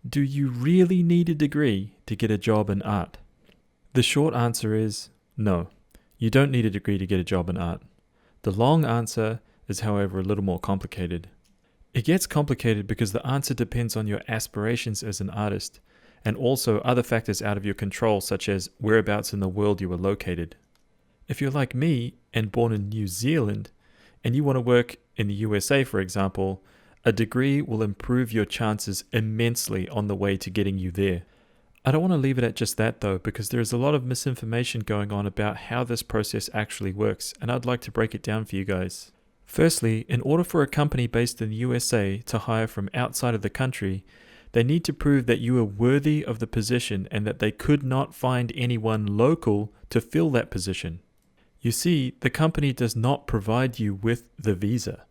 Do you really need a degree to get a job in art? The short answer is no. You don't need a degree to get a job in art. The long answer is, however, a little more complicated. It gets complicated because the answer depends on your aspirations as an artist, and also other factors out of your control, such as whereabouts in the world you are located. If you're like me and born in New Zealand, and you want to work in the USA, for example, a degree will improve your chances immensely on the way to getting you there. I don't want to leave it at just that though, because there is a lot of misinformation going on about how this process actually works, and I'd like to break it down for you guys. Firstly, in order for a company based in the USA to hire from outside of the country, they need to prove that you are worthy of the position and that they could not find anyone local to fill that position. You see, the company does not provide you with the visa.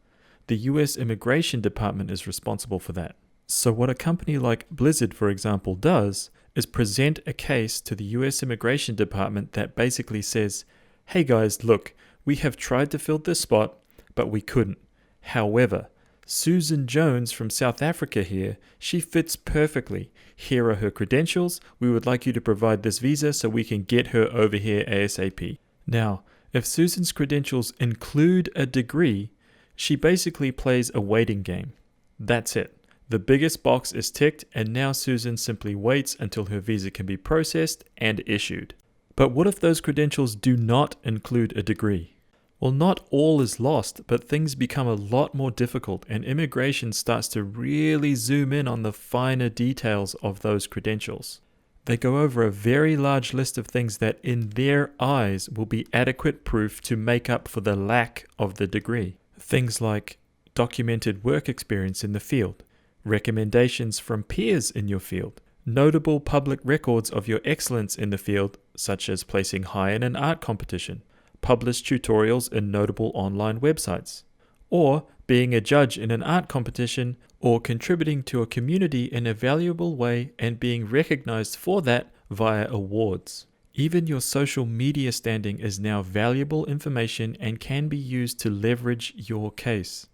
The US Immigration Department is responsible for that. So what a company like Blizzard, for example, does is present a case to the US Immigration Department that basically says, hey guys, look, we have tried to fill this spot, but we couldn't. However, Susan Jones from South Africa here, she fits perfectly. Here are her credentials. We would like you to provide this visa so we can get her over here ASAP. Now, if Susan's credentials include a degree, she basically plays a waiting game. That's it. The biggest box is ticked, and now Susan simply waits until her visa can be processed and issued. But what if those credentials do not include a degree? Well, not all is lost, but things become a lot more difficult, and immigration starts to really zoom in on the finer details of those credentials. They go over a very large list of things that in their eyes will be adequate proof to make up for the lack of the degree. Things like documented work experience in the field, recommendations from peers in your field, notable public records of your excellence in the field, such as placing high in an art competition, published tutorials in notable online websites, or being a judge in an art competition, or contributing to a community in a valuable way and being recognized for that via awards. Even your social media standing is now valuable information and can be used to leverage your case.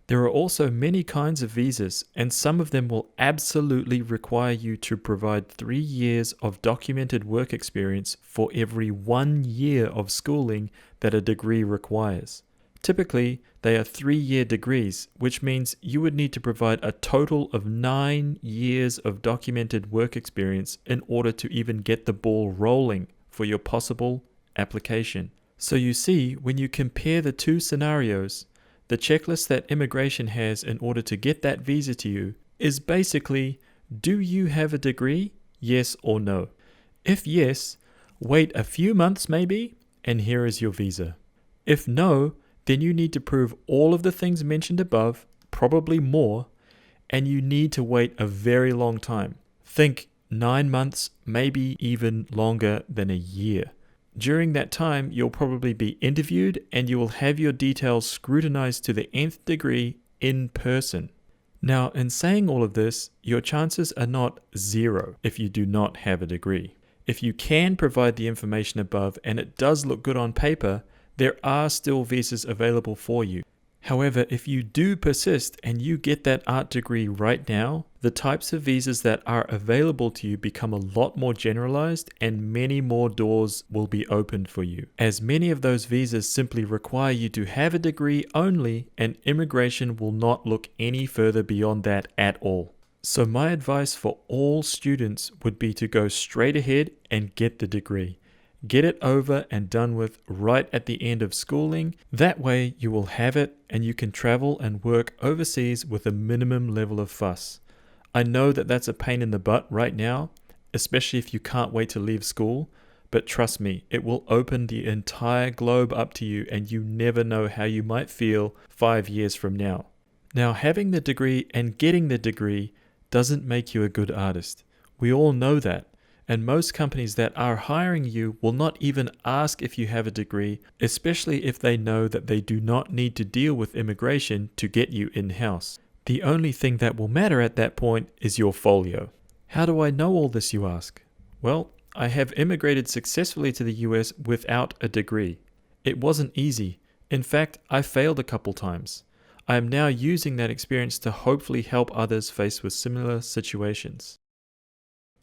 There are also many kinds of visas, and some of them will absolutely require you to provide 3 years of documented work experience for every 1 year of schooling that a degree requires. Typically, they are 3-year degrees, which means you would need to provide a total of 9 years of documented work experience in order to even get the ball rolling for your possible application. So you see, when you compare the two scenarios, the checklist that immigration has in order to get that visa to you is basically, do you have a degree? Yes or no. If yes, wait a few months maybe, and here is your visa. If no, then you need to prove all of the things mentioned above, probably more, and you need to wait a very long time. Think 9 months, maybe even longer than a year. During that time, you'll probably be interviewed and you will have your details scrutinized to the nth degree in person. Now, in saying all of this, your chances are not zero if you do not have a degree. If you can provide the information above and it does look good on paper, there are still visas available for you. However, if you do persist and you get that art degree right now, the types of visas that are available to you become a lot more generalized and many more doors will be opened for you, as many of those visas simply require you to have a degree only, and immigration will not look any further beyond that at all. So my advice for all students would be to go straight ahead and get the degree. Get it over and done with right at the end of schooling. That way you will have it and you can travel and work overseas with a minimum level of fuss. I know that that's a pain in the butt right now, especially if you can't wait to leave school, but trust me, it will open the entire globe up to you and you never know how you might feel 5 years from now. Now, having the degree and getting the degree doesn't make you a good artist. We all know that. And most companies that are hiring you will not even ask if you have a degree, especially if they know that they do not need to deal with immigration to get you in-house. The only thing that will matter at that point is your folio. How do I know all this, you ask? Well, I have immigrated successfully to the US without a degree. It wasn't easy. In fact, I failed a couple times. I am now using that experience to hopefully help others faced with similar situations.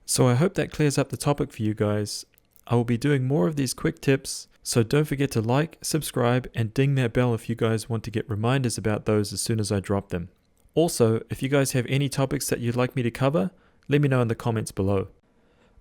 So I hope that clears up the topic for you guys. I will be doing more of these quick tips, so don't forget to like, subscribe, and ding that bell if you guys want to get reminders about those as soon as I drop them. Also, if you guys have any topics that you'd like me to cover, let me know in the comments below.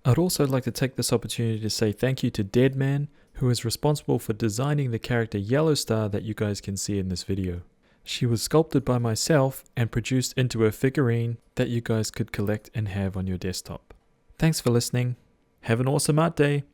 I'd also like to take this opportunity to say thank you to Deadman, who is responsible for designing the character Yellow Star that you guys can see in this video. She was sculpted by myself and produced into a figurine that you guys could collect and have on your desktop. Thanks for listening. Have an awesome art day.